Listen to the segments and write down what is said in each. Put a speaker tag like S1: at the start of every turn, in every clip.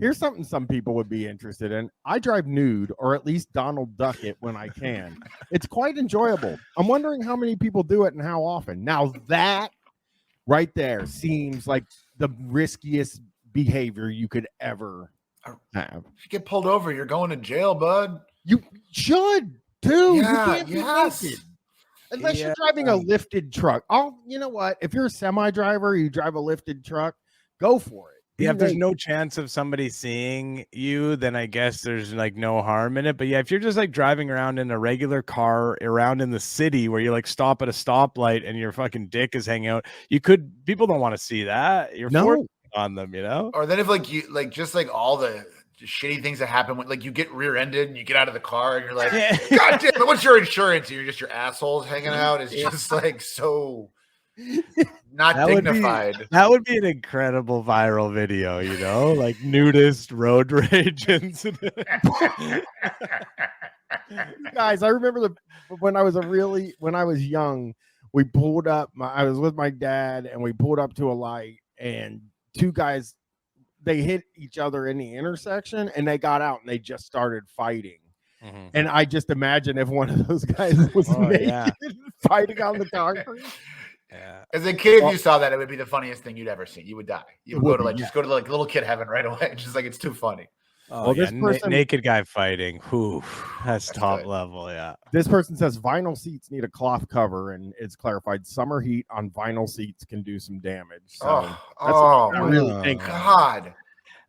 S1: Here's something some people would be interested in. I drive nude, or at least Donald Duck it when I can. It's quite enjoyable. I'm wondering how many people do it and how often. Now that right there seems like the riskiest behavior you could ever have.
S2: If you get pulled over, you're going to jail, bud.
S1: You should too.
S2: Yeah,
S1: you can't
S2: yes.
S1: be naked. Unless you're driving a lifted truck. Oh, you know what? If you're a semi driver, you drive a lifted truck, go for it.
S3: Yeah, if there's no chance of somebody seeing you, then I guess there's like no harm in it. But yeah, if you're just like driving around in a regular car around in the city where you like stop at a stoplight and your fucking dick is hanging out, people don't want to see that. You're forcing on them, you know?
S2: Or then if like you like just like all the shitty things that happen when like you get rear-ended and you get out of the car and you're like, God damn it, what's your insurance? And you're just your assholes hanging out. It's just like so not dignified.
S3: That would be an incredible viral video, you know, like nudist road rage incident.
S1: Guys, I remember when I was young, we pulled up. I was with my dad, and we pulled up to a light, and two guys, they hit each other in the intersection, and they got out and they just started fighting. Mm-hmm. And I just imagine if one of those guys was naked fighting on the concrete.
S2: Yeah. As a kid, if you saw that, it would be the funniest thing you'd ever see. You would die. You would go to just go to like little kid heaven right away. Just like it's too funny.
S3: Oh, well, this person, naked guy fighting. Whew, that's top good. Level. Yeah.
S1: This person says vinyl seats need a cloth cover, and it's clarified summer heat on vinyl seats can do some damage. So
S2: I really think. God.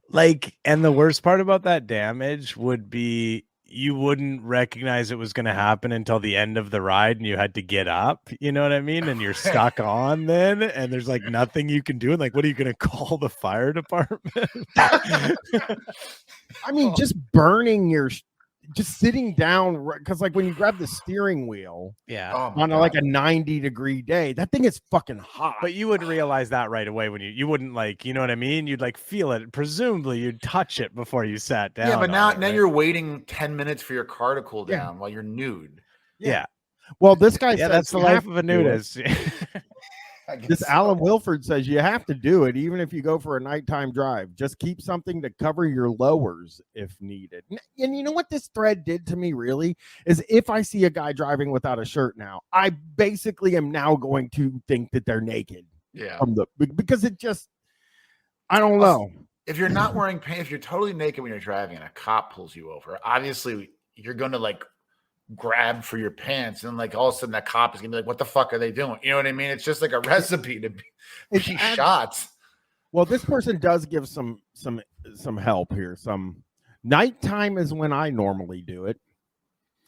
S3: Like, and the worst part about that damage would be you wouldn't recognize it was going to happen until the end of the ride and you had to get up, you know what I mean? And you're stuck on then, and there's like nothing you can do. And like, what are you going to call the fire department?
S1: I mean, just sitting down, because like when you grab the steering wheel on like a 90-degree day, that thing is fucking hot.
S3: But you wouldn't realize that right away when you wouldn't like, you know what I mean? You'd like feel it. Presumably you'd touch it before you sat down.
S2: Yeah, but now you're waiting 10 minutes for your car to cool down while you're nude.
S3: Yeah.
S1: Well, this guy says
S3: that's the life of a nudist.
S1: This Alan Wilford says you have to do it even if you go for a nighttime drive. Just keep something to cover your lowers if needed. And you know what this thread did to me really is if I see a guy driving without a shirt now, I basically am now going to think that they're naked.
S2: Yeah.
S1: Because it just, I don't know.
S2: If you're not wearing pants, if you're totally naked when you're driving and a cop pulls you over, obviously you're going to like grab for your pants, and like all of a sudden that cop is gonna be like, what the fuck are they doing? You know what I mean? It's just like a recipe to be shot.
S1: Well, this person does give some help here. Some nighttime is when I normally do it.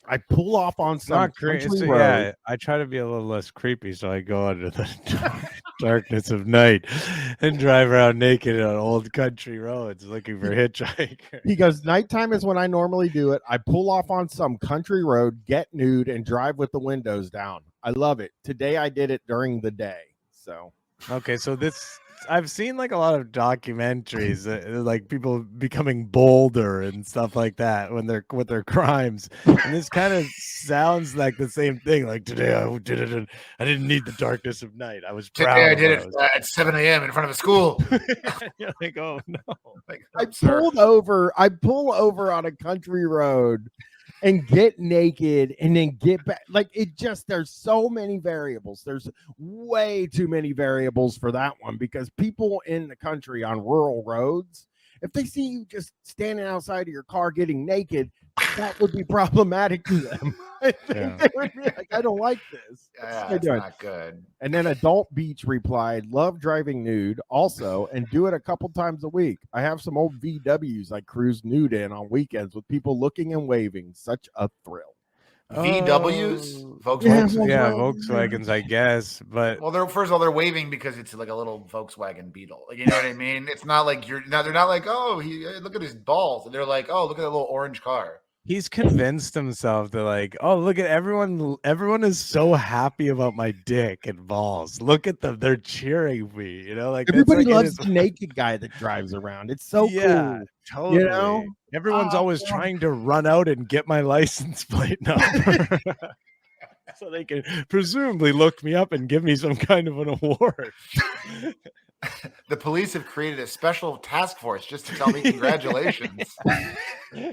S1: I pull off on some country road.
S3: Yeah, I try to be a little less creepy, so I go into the darkness of night and drive around naked on old country roads looking for hitchhikers.
S1: He goes, nighttime is when I normally do it. I pull off on some country road, get nude, and drive with the windows down. I love it. Today I did it during the day. So
S3: okay, so I've seen like a lot of documentaries like people becoming bolder and stuff like that when they're with their crimes, and this kind of sounds like the same thing. Like today I did it, I didn't need the darkness of night. I was proud.
S2: Today I did it at 7 a.m. in front of a school.
S3: You're like, oh no!
S1: Like, I pull over on a country road and get naked and then get back. Like there's so many variables. There's way too many variables for that one, because people in the country on rural roads, if they see you just standing outside of your car getting naked, that would be problematic to them. I think they would be like, I don't like this.
S2: It's not good.
S1: And then Adult Beach replied, love driving nude also, and do it a couple times a week. I have some old VWs I cruise nude in on weekends with people looking and waving. Such a thrill.
S2: VWs? Volkswagens?
S3: Yeah, Volkswagens, I guess. But
S2: first of all, they're waving because it's like a little Volkswagen Beetle. Like, you know what I mean? It's not like they're not like, oh, look at his balls. And they're like, oh, look at that little orange car.
S3: He's convinced himself that like, oh, look at everyone. Everyone is so happy about my dick and balls. Look at them. They're cheering me. You know, like
S1: everybody loves the naked guy that drives around. It's so cool.
S3: Totally. You know, everyone's always trying to run out and get my license plate number. So they can presumably look me up and give me some kind of an award.
S2: The police have created a special task force just to tell me congratulations.